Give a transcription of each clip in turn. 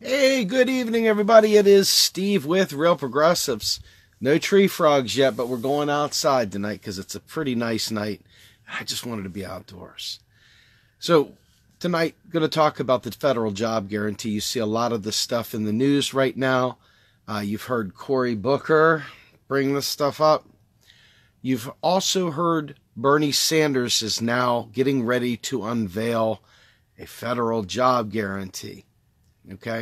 Hey, good evening, everybody. It is Steve with Real Progressives. No tree frogs yet, but we're going outside tonight because it's a pretty nice night. I just wanted to be outdoors. So tonight, going to talk about the federal job guarantee. You see a lot of this stuff in the news right now. You've heard Cory Booker bring this stuff up. You've also heard Bernie Sanders is now getting ready to unveil a federal job guarantee. Okay?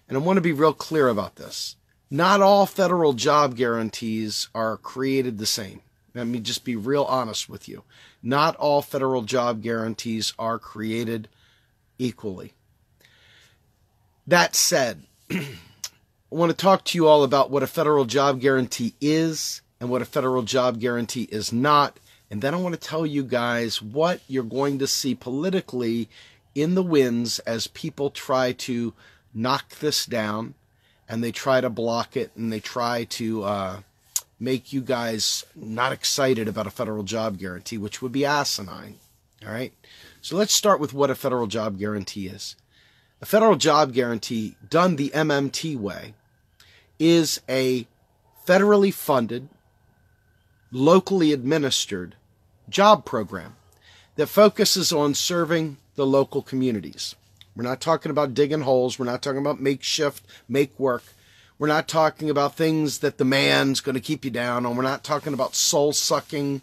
And I want to be real clear about this. Not all federal job guarantees are created the same. Let me just be real honest with you. Not all federal job guarantees are created equally. That said, I want to talk to you all about what a federal job guarantee is and what a federal job guarantee is not. And then I want to tell you guys what you're going to see politically in the winds as people try to knock this down and they try to block it and they try to make you guys not excited about a federal job guarantee, which would be asinine. All right. So let's start with what a federal job guarantee is. A federal job guarantee done the MMT way is a federally funded, locally administered job program that focuses on serving the local communities. We're not talking about digging holes. We're not talking about makeshift, make work. We're not talking about things that the man's going to keep you down on. We're not talking about soul-sucking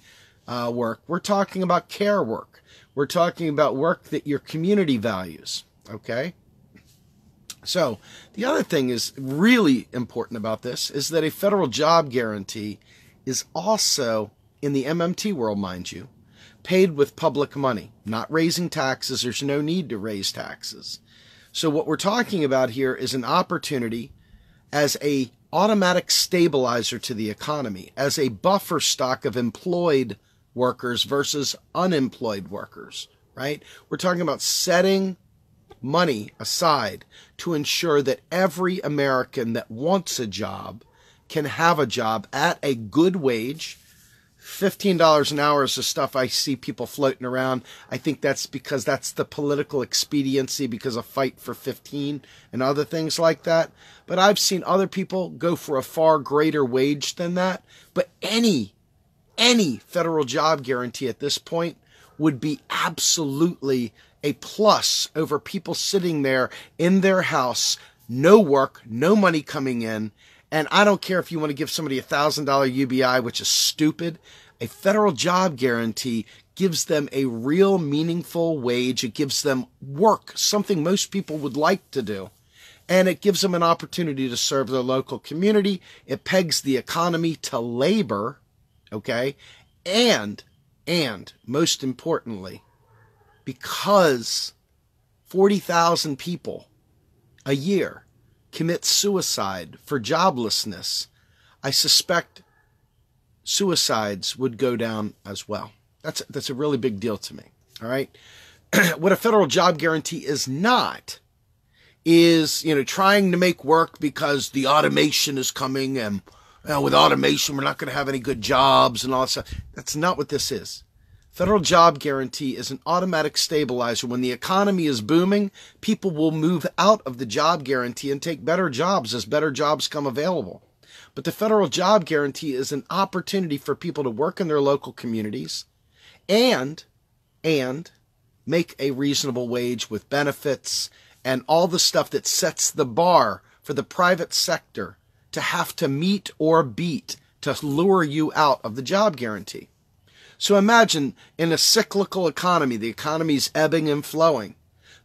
work. We're talking about care work. We're talking about work that your community values, okay? So the other thing is really important about this is that a federal job guarantee is also, in the MMT world, mind you, paid with public money, not raising taxes. There's no need to raise taxes. So what we're talking about here is an opportunity as a automatic stabilizer to the economy, as a buffer stock of employed workers versus unemployed workers, right? We're talking about setting money aside to ensure that every American that wants a job can have a job at a good wage. $15 an hour is the stuff I see people floating around. I think that's because that's the political expediency because of Fight for 15 and other things like that. But I've seen other people go for a far greater wage than that. But any federal job guarantee at this point would be absolutely a plus over people sitting there in their house, no work, no money coming in. And I don't care if you want to give somebody $1,000 UBI, which is stupid. A federal job guarantee gives them a real meaningful wage. It gives them work, something most people would like to do. And it gives them an opportunity to serve their local community. It pegs the economy to labor, okay? And most importantly, because 40,000 people a year commit suicide for joblessness, I suspect suicides would go down as well. That's a really big deal to me. All right. What a federal job guarantee is not is, trying to make work because the automation is coming and with automation, we're not going to have any good jobs and all that stuff. That's not what this is. Federal job guarantee is an automatic stabilizer. When the economy is booming, people will move out of the job guarantee and take better jobs as better jobs come available. But the federal job guarantee is an opportunity for people to work in their local communities and make a reasonable wage with benefits and all the stuff that sets the bar for the private sector to have to meet or beat to lure you out of the job guarantee. So imagine in a cyclical economy, the economy's ebbing and flowing.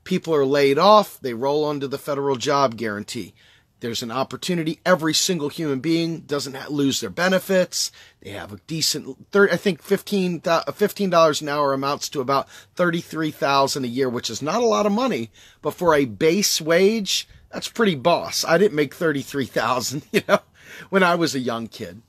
People are laid off. They roll onto the federal job guarantee. There's an opportunity. Every single human being doesn't lose their benefits. They have a decent, I think $15 an hour amounts to about $33,000 a year, which is not a lot of money. But for a base wage, that's pretty boss. I didn't make $33,000, when I was a young kid.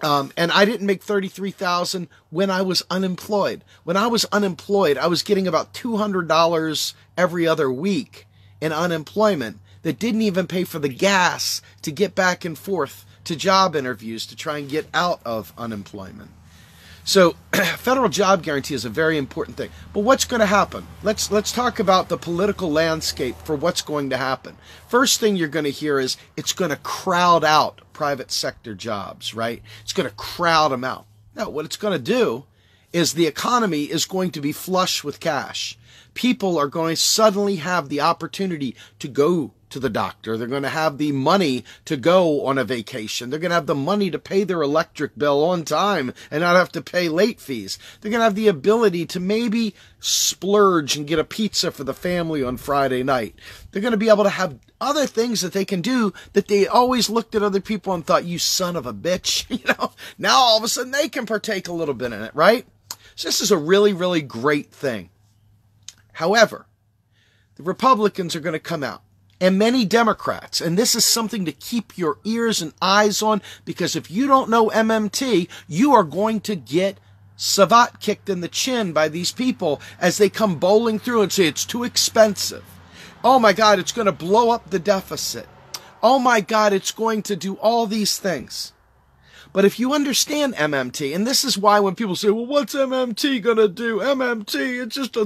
And I didn't make $33,000 when I was unemployed. When I was unemployed, I was getting about $200 every other week in unemployment that didn't even pay for the gas to get back and forth to job interviews to try and get out of unemployment. So federal job guarantee is a very important thing. But what's going to happen? Let's talk about the political landscape for what's going to happen. First thing you're going to hear is it's going to crowd out private sector jobs, right? It's going to crowd them out. No, what it's going to do is the economy is going to be flush with cash. People are going to suddenly have the opportunity to go to the doctor. They're going to have the money to go on a vacation. They're going to have the money to pay their electric bill on time and not have to pay late fees. They're going to have the ability to maybe splurge and get a pizza for the family on Friday night. They're going to be able to have other things that they can do that they always looked at other people and thought, you son of a bitch. Now all of a sudden they can partake a little bit in it, right? So this is a really, really great thing. However, the Republicans are going to come out, and many Democrats, and this is something to keep your ears and eyes on, because if you don't know MMT, you are going to get savat kicked in the chin by these people as they come bowling through and say it's too expensive. Oh my God, it's going to blow up the deficit. Oh my God, it's going to do all these things. But if you understand MMT, and this is why when people say, well, what's MMT going to do? MMT, it's just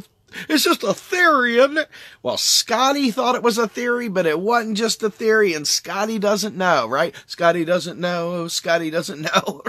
a theory, isn't it? Well, Scotty thought it was a theory, but it wasn't just a theory, and Scotty doesn't know, right? Scotty doesn't know,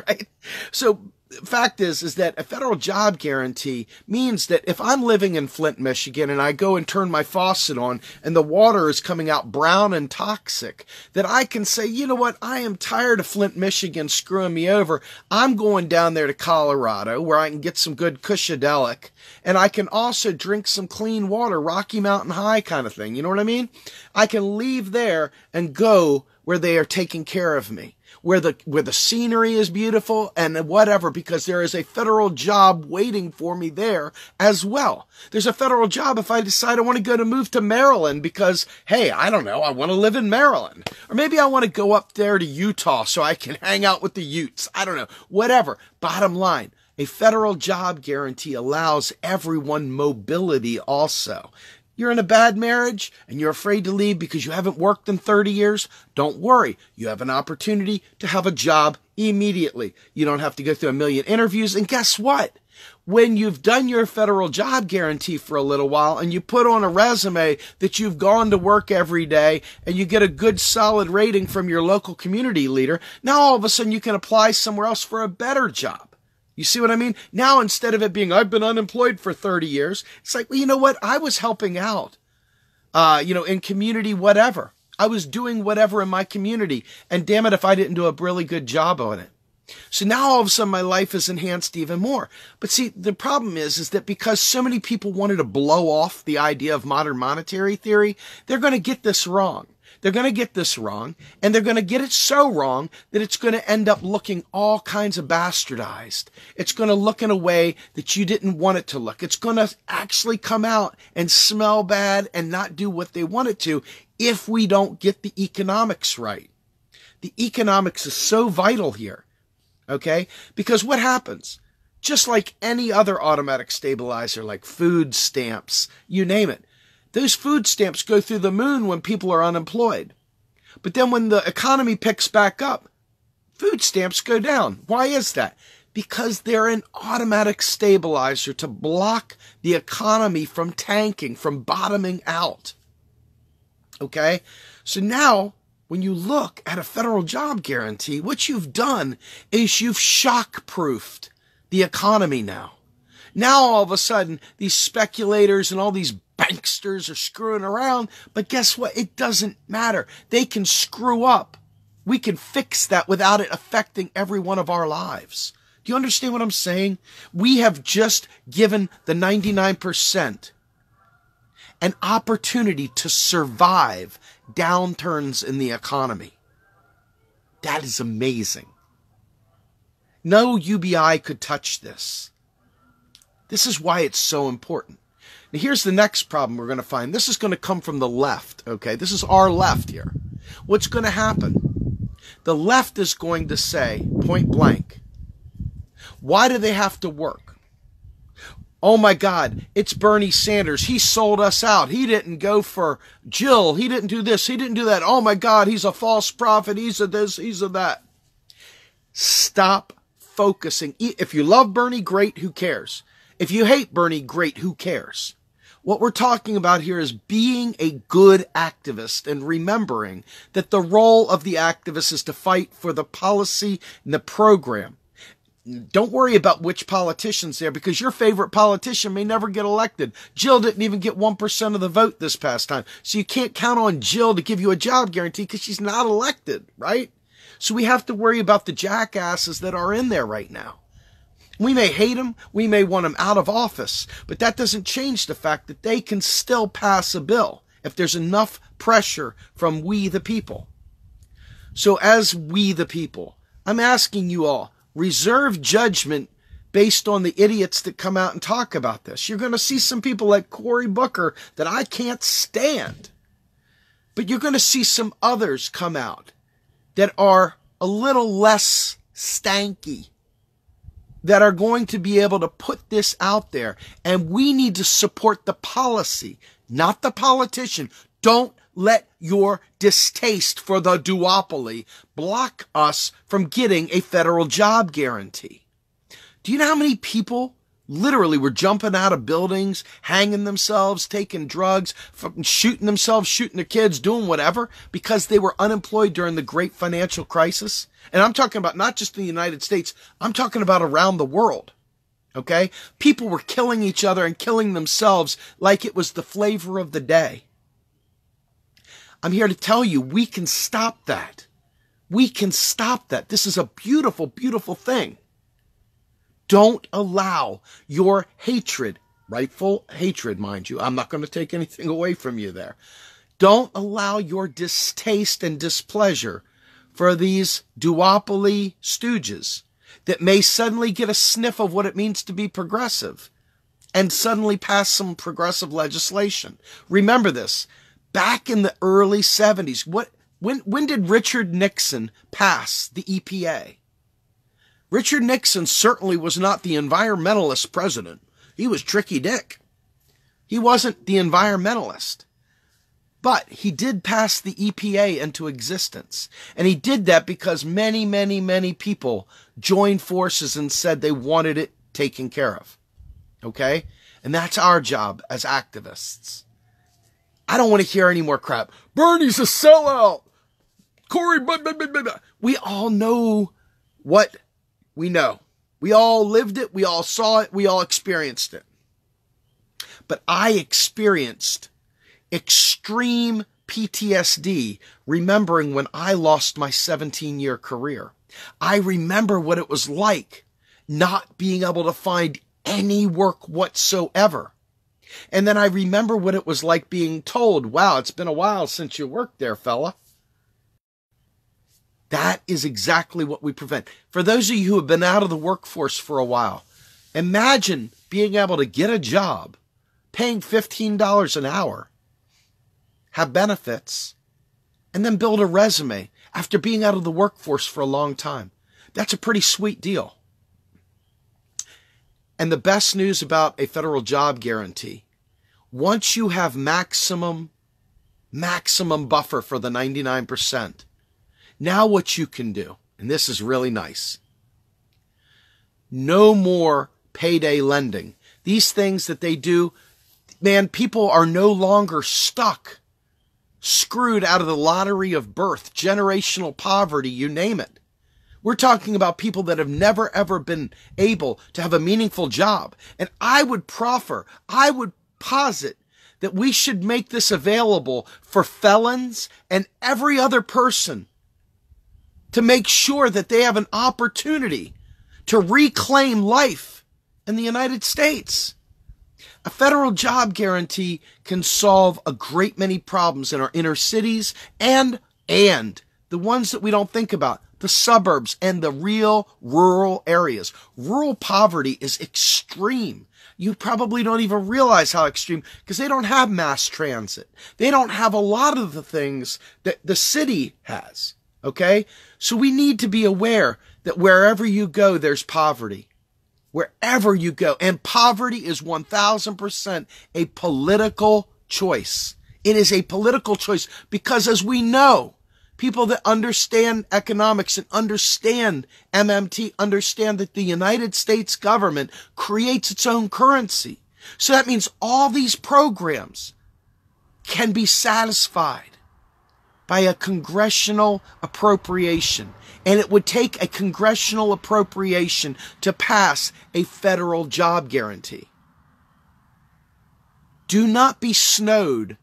right? So fact is that a federal job guarantee means that if I'm living in Flint, Michigan, and I go and turn my faucet on and the water is coming out brown and toxic, that I can say, you know what, I am tired of Flint, Michigan screwing me over. I'm going down there to Colorado where I can get some good Cushadelic, and I can also drink some clean water, Rocky Mountain High kind of thing. You know what I mean? I can leave there and go where they are taking care of me, where the scenery is beautiful and whatever, because there is a federal job waiting for me there as well. There's a federal job if I decide I want to move to Maryland because, hey, I don't know, I want to live in Maryland. Or maybe I want to go up there to Utah so I can hang out with the Utes. I don't know, whatever. Bottom line, a federal job guarantee allows everyone mobility also. You're in a bad marriage and you're afraid to leave because you haven't worked in 30 years? Don't worry. You have an opportunity to have a job immediately. You don't have to go through a million interviews. And guess what? When you've done your federal job guarantee for a little while and you put on a resume that you've gone to work every day and you get a good solid rating from your local community leader, now all of a sudden you can apply somewhere else for a better job. You see what I mean? Now, instead of it being, I've been unemployed for 30 years, it's like, well, you know what? I was helping out, in community, whatever. I was doing whatever in my community. And damn it, if I didn't do a really good job on it. So now all of a sudden my life is enhanced even more. But see, the problem is that because so many people wanted to blow off the idea of modern monetary theory, they're going to get this wrong. They're going to get this wrong, and they're going to get it so wrong that it's going to end up looking all kinds of bastardized. It's going to look in a way that you didn't want it to look. It's going to actually come out and smell bad and not do what they want it to if we don't get the economics right. The economics is so vital here, okay? Because what happens? Just like any other automatic stabilizer, like food stamps, you name it, those food stamps go through the moon when people are unemployed. But then when the economy picks back up, food stamps go down. Why is that? Because they're an automatic stabilizer to block the economy from tanking, from bottoming out. Okay? So now, when you look at a federal job guarantee, what you've done is you've shock-proofed the economy now. Now, all of a sudden, these speculators and all these banksters are screwing around, but guess what? It doesn't matter. They can screw up. We can fix that without it affecting every one of our lives. Do you understand what I'm saying? We have just given the 99% an opportunity to survive downturns in the economy. That is amazing. No UBI could touch this. This is why it's so important. Now, here's the next problem we're going to find. This is going to come from the left, okay? This is our left here. What's going to happen? The left is going to say, point blank, why do they have to work? Oh my God, it's Bernie Sanders. He sold us out. He didn't go for Jill. He didn't do this. He didn't do that. Oh my God, he's a false prophet. He's a this, he's a that. Stop focusing. If you love Bernie, great, who cares? If you hate Bernie, great, who cares? What we're talking about here is being a good activist and remembering that the role of the activist is to fight for the policy and the program. Don't worry about which politician's there, because your favorite politician may never get elected. Jill didn't even get 1% of the vote this past time. So you can't count on Jill to give you a job guarantee because she's not elected, right? So we have to worry about the jackasses that are in there right now. We may hate them, we may want them out of office, but that doesn't change the fact that they can still pass a bill if there's enough pressure from we the people. So as we the people, I'm asking you all, reserve judgment based on the idiots that come out and talk about this. You're going to see some people like Cory Booker that I can't stand, but you're going to see some others come out that are a little less stanky, that are going to be able to put this out there. And we need to support the policy, not the politician. Don't let your distaste for the duopoly block us from getting a federal job guarantee. Do you know how many people literally were jumping out of buildings, hanging themselves, taking drugs, shooting themselves, shooting their kids, doing whatever, because they were unemployed during the great financial crisis? And I'm talking about not just in the United States, I'm talking about around the world. Okay? People were killing each other and killing themselves like it was the flavor of the day. I'm here to tell you, we can stop that. We can stop that. This is a beautiful, beautiful thing. Don't allow your hatred, rightful hatred, mind you. I'm not going to take anything away from you there. Don't allow your distaste and displeasure for these duopoly stooges that may suddenly get a sniff of what it means to be progressive and suddenly pass some progressive legislation. Remember this. Back in the early 70s, when did Richard Nixon pass the EPA? Richard Nixon certainly was not the environmentalist president. He was Tricky Dick. He wasn't the environmentalist. But he did pass the EPA into existence. And he did that because many, many, many people joined forces and said they wanted it taken care of. Okay? And that's our job as activists. I don't want to hear any more crap. Bernie's a sellout. Cory, blah, blah, blah, blah. We all know what we know. We all lived it. We all saw it. We all experienced it. But I experienced extreme PTSD remembering when I lost my 17-year career. I remember what it was like not being able to find any work whatsoever. And then I remember what it was like being told, wow, it's been a while since you worked there, fella. That is exactly what we prevent. For those of you who have been out of the workforce for a while, imagine being able to get a job, paying $15 an hour, have benefits, and then build a resume after being out of the workforce for a long time. That's a pretty sweet deal. And the best news about a federal job guarantee, once you have maximum buffer for the 99%, now what you can do, and this is really nice, no more payday lending. These things that they do, man, people are no longer stuck, screwed out of the lottery of birth, generational poverty, you name it. We're talking about people that have never, ever been able to have a meaningful job. And I would posit that we should make this available for felons and every other person to make sure that they have an opportunity to reclaim life in the United States. A federal job guarantee can solve a great many problems in our inner cities and the ones that we don't think about, the suburbs and the real rural areas. Rural poverty is extreme. You probably don't even realize how extreme, because they don't have mass transit. They don't have a lot of the things that the city has. Okay? So we need to be aware that wherever you go, there's poverty. Wherever you go. And poverty is 1000% a political choice. It is a political choice because, as we know, People that understand economics and understand MMT understand that the United States government creates its own currency. So that means all these programs can be satisfied by a congressional appropriation. And it would take a congressional appropriation to pass a federal job guarantee. Do not be snowed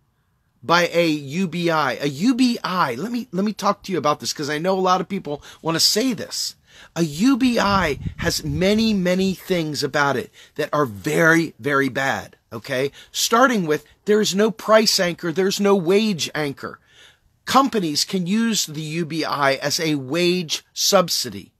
by a UBI. A UBI, let me talk to you about this because I know a lot of people want to say this. A UBI has many, many things about it that are very, very bad, okay? Starting with, there's no price anchor, there's no wage anchor. Companies can use the UBI as a wage subsidy.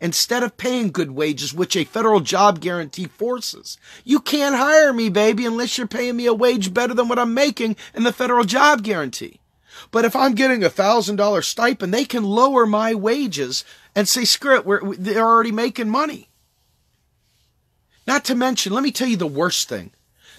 Instead of paying good wages, which a federal job guarantee forces. You can't hire me, baby, unless you're paying me a wage better than what I'm making in the federal job guarantee. But if I'm getting $1,000 stipend, they can lower my wages and say, screw it, they're already making money. Not to mention, let me tell you the worst thing.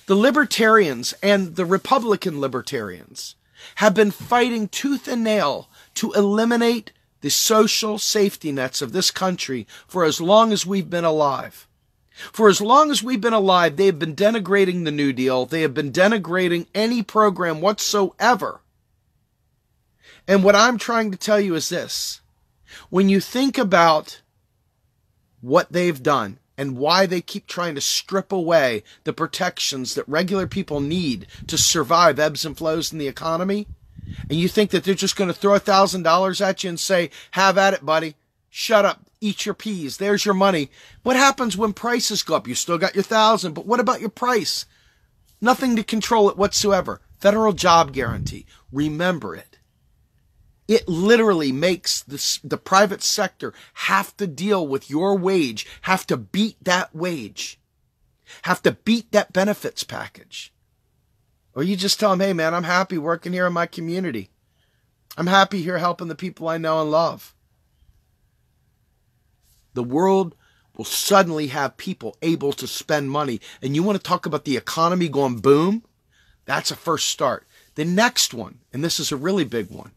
The libertarians and the Republican libertarians have been fighting tooth and nail to eliminate the social safety nets of this country for as long as we've been alive. For as long as we've been alive, they have been denigrating the New Deal. They have been denigrating any program whatsoever. And what I'm trying to tell you is this. When you think about what they've done and why they keep trying to strip away the protections that regular people need to survive ebbs and flows in the economy, and you think that they're just going to throw $1,000 at you and say, have at it, buddy. Shut up. Eat your peas. There's your money. What happens when prices go up? You still got your 1,000, but what about your price? Nothing to control it whatsoever. Federal job guarantee. Remember it. It literally makes the private sector have to deal with your wage, have to beat that wage, have to beat that benefits package. Or you just tell them, hey, man, I'm happy working here in my community. I'm happy here helping the people I know and love. The world will suddenly have people able to spend money. And you want to talk about the economy going boom? That's a first start. The next one, and this is a really big one,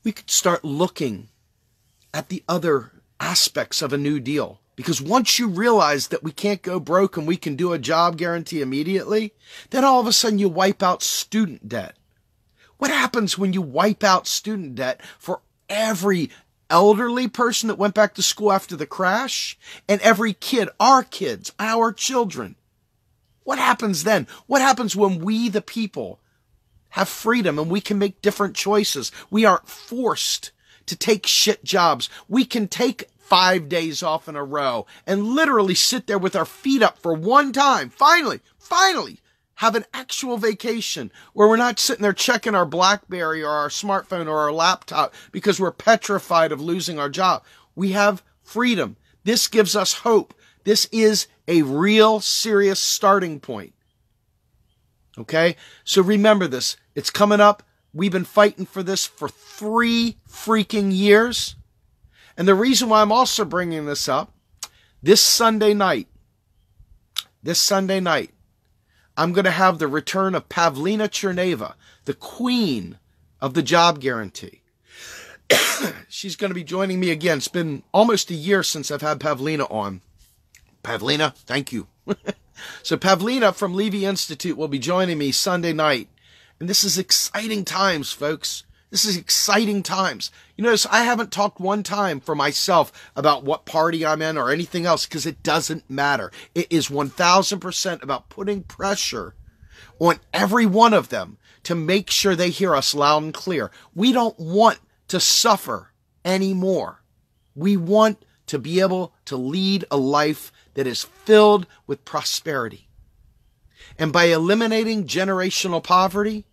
we could start looking at the other aspects of a New Deal. Because once you realize that we can't go broke and we can do a job guarantee immediately, then all of a sudden you wipe out student debt. What happens when you wipe out student debt for every elderly person that went back to school after the crash and every kid, our kids, our children? What happens then? What happens when we, the people, have freedom and we can make different choices? We aren't forced to take shit jobs. We can take 5 days off in a row and literally sit there with our feet up for one time. Finally, have an actual vacation where we're not sitting there checking our BlackBerry or our smartphone or our laptop because we're petrified of losing our job. We have freedom. This gives us hope. This is a real serious starting point. Okay? So remember this. It's coming up. We've been fighting for this for 3 freaking years. And the reason why I'm also bringing this up, this Sunday night, I'm going to have the return of Pavlina Cherneva, the queen of the job guarantee. She's going to be joining me again. It's been almost a year since I've had Pavlina on. Pavlina, thank you. So Pavlina from Levy Institute will be joining me Sunday night. And this is exciting times, folks. This is exciting times. You notice I haven't talked one time for myself about what party I'm in or anything else because it doesn't matter. It is 1,000% about putting pressure on every one of them to make sure they hear us loud and clear. We don't want to suffer anymore. We want to be able to lead a life that is filled with prosperity. And by eliminating generational poverty,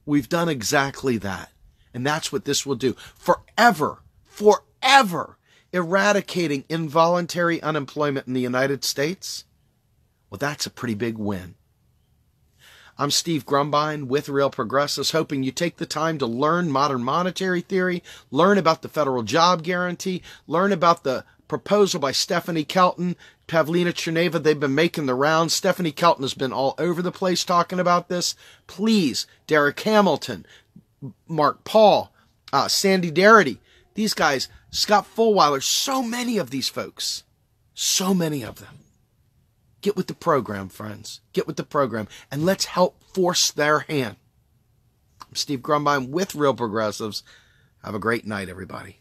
we've done exactly that. And that's what this will do. Forever eradicating involuntary unemployment in the United States. Well, that's a pretty big win. I'm Steve Grumbine with Real Progressives, hoping you take the time to learn modern monetary theory, learn about the federal job guarantee, learn about the proposal by Stephanie Kelton, Pavlina Cherneva. They've been making the rounds. Stephanie Kelton has been all over the place talking about this. Please, Derek Hamilton, Mark Paul, Sandy Darity, these guys, Scott Fulweiler, so many of these folks, so many of them. Get with the program, friends. Get with the program, and let's help force their hand. I'm Steve Grumbine with Real Progressives. Have a great night, everybody.